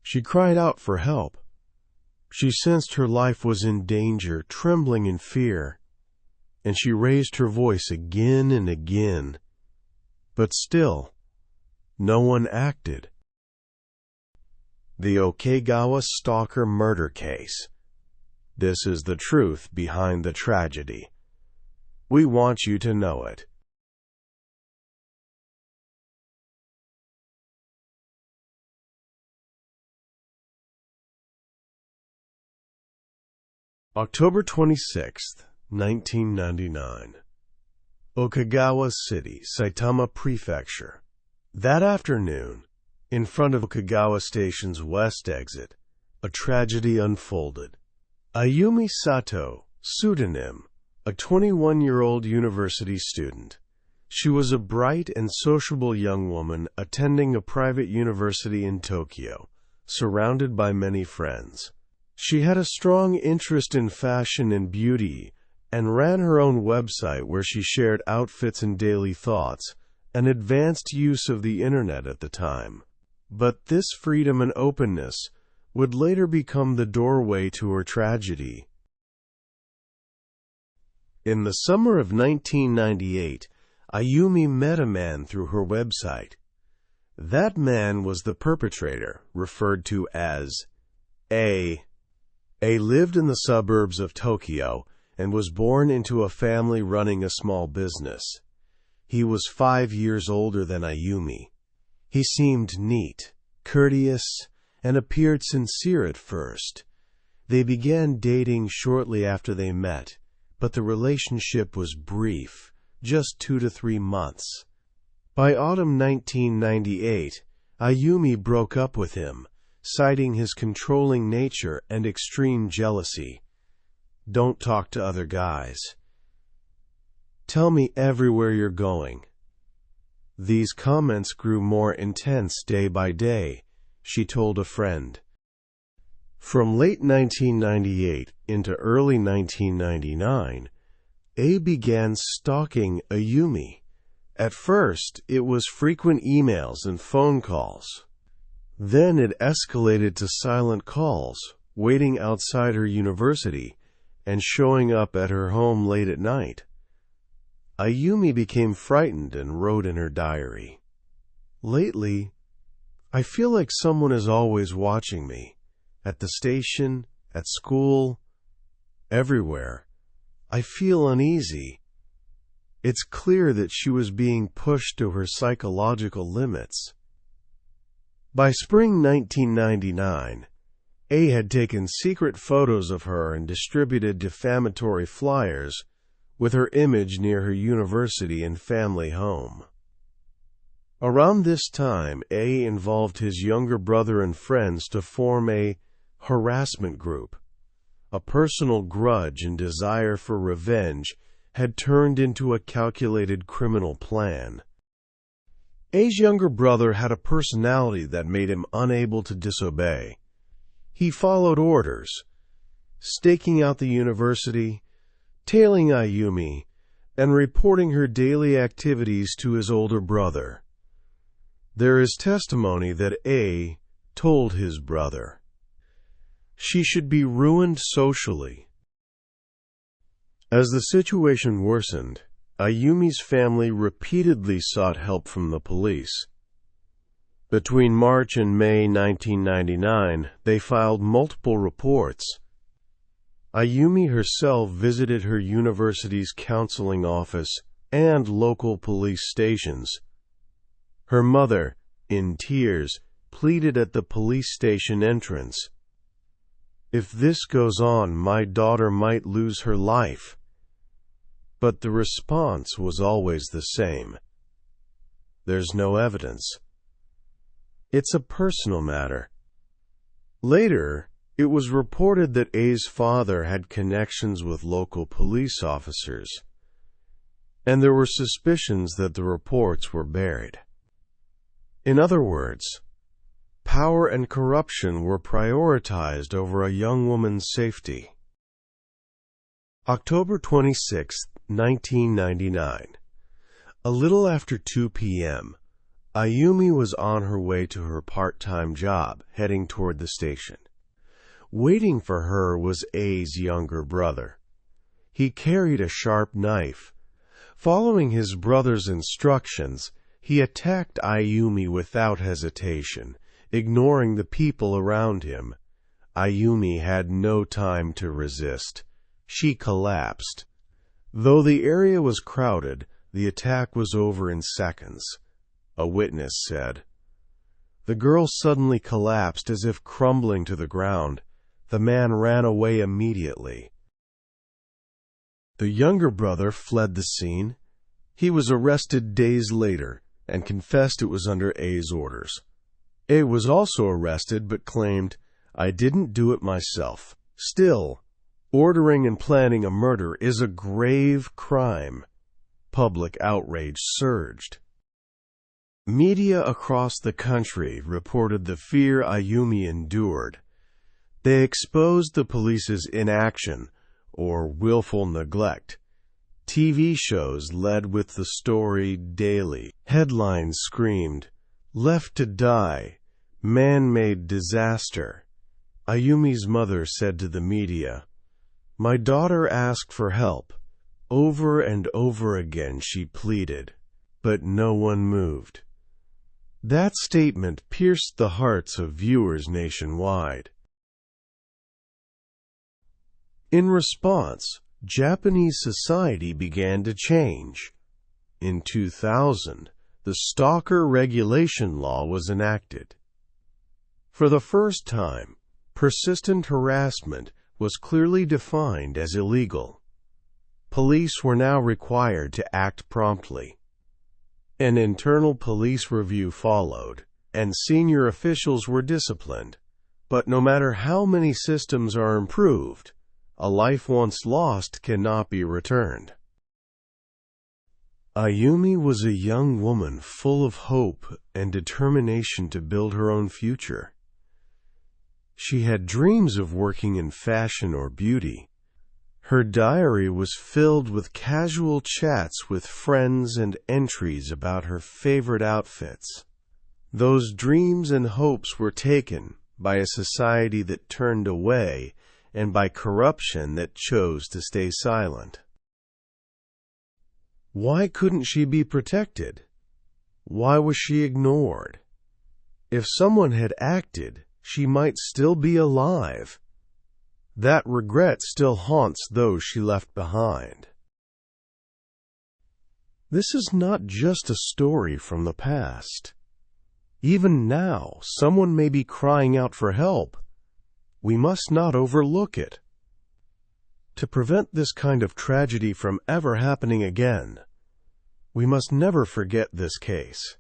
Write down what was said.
She cried out for help. She sensed her life was in danger, trembling in fear, and she raised her voice again and again. But still, no one acted. The Okegawa stalker murder case. This is the truth behind the tragedy. We want you to know it. October 26th, 1999. Okegawa City, Saitama Prefecture. That afternoon, in front of Okegawa Station's west exit, a tragedy unfolded. Ayumi Sato, pseudonym, a 21-year-old university student. She was a bright and sociable young woman attending a private university in Tokyo, surrounded by many friends. She had a strong interest in fashion and beauty and ran her own website where she shared outfits and daily thoughts, an advanced use of the internet at the time. But this freedom and openness would later become the doorway to her tragedy. In the summer of 1998, Ayumi met a man through her website. That man was the perpetrator, referred to as A. A lived in the suburbs of Tokyo and was born into a family running a small business. He was 5 years older than Ayumi. He seemed neat, courteous, and appeared sincere at first. They began dating shortly after they met, but the relationship was brief, just 2 to 3 months. By autumn 1998, Ayumi broke up with him, citing his controlling nature and extreme jealousy. "Don't talk to other guys. Tell me everywhere you're going." These comments grew more intense day by day, she told a friend. From late 1998 into early 1999, A began stalking Ayumi. At first, it was frequent emails and phone calls. Then it escalated to silent calls, waiting outside her university, and showing up at her home late at night. Ayumi became frightened and wrote in her diary, "Lately, I feel like someone is always watching me. At the station, at school, everywhere. I feel uneasy." It's clear that she was being pushed to her psychological limits. By spring 1999, A had taken secret photos of her and distributed defamatory flyers with her image near her university and family home. Around this time, A involved his younger brother and friends to form a harassment group. A personal grudge and desire for revenge had turned into a calculated criminal plan. A's younger brother had a personality that made him unable to disobey. He followed orders, staking out the university, tailing Ayumi, and reporting her daily activities to his older brother. There is testimony that A told his brother, "She should be ruined socially." As the situation worsened, Ayumi's family repeatedly sought help from the police. Between March and May 1999, they filed multiple reports. Ayumi herself visited her university's counseling office and local police stations. Her mother, in tears, pleaded at the police station entrance, "If this goes on, my daughter might lose her life." But the response was always the same. "There's no evidence. It's a personal matter." Later, it was reported that A's father had connections with local police officers, and there were suspicions that the reports were buried. In other words, power and corruption were prioritized over a young woman's safety. October 26, 1999. A little after 2 p.m., Ayumi was on her way to her part-time job, heading toward the station. Waiting for her was A's younger brother. He carried a sharp knife. Following his brother's instructions, he attacked Ayumi without hesitation, ignoring the people around him. Ayumi had no time to resist. She collapsed. Though the area was crowded, the attack was over in seconds, a witness said. The girl suddenly collapsed as if crumbling to the ground. The man ran away immediately. The younger brother fled the scene. He was arrested days later and confessed it was under A's orders. A was also arrested but claimed, "I didn't do it myself." Still, ordering and planning a murder is a grave crime. Public outrage surged. Media across the country reported the fear Ayumi endured. They exposed the police's inaction or willful neglect. TV shows led with the story daily. Headlines screamed, "Left to die, man-made disaster." Ayumi's mother said to the media, "My daughter asked for help. Over and over again she pleaded, but no one moved." That statement pierced the hearts of viewers nationwide. In response, Japanese society began to change. In 2000, the stalker regulation law was enacted. For the first time, persistent harassment was clearly defined as illegal. Police were now required to act promptly. An internal police review followed, and senior officials were disciplined. But no matter how many systems are improved, a life once lost cannot be returned. Ayumi was a young woman full of hope and determination to build her own future. She had dreams of working in fashion or beauty. Her diary was filled with casual chats with friends and entries about her favorite outfits. Those dreams and hopes were taken by a society that turned away and by corruption that chose to stay silent. Why couldn't she be protected? Why was she ignored? If someone had acted, she might still be alive. That regret still haunts those she left behind. This is not just a story from the past. Even now, someone may be crying out for help. We must not overlook it. To prevent this kind of tragedy from ever happening again, we must never forget this case.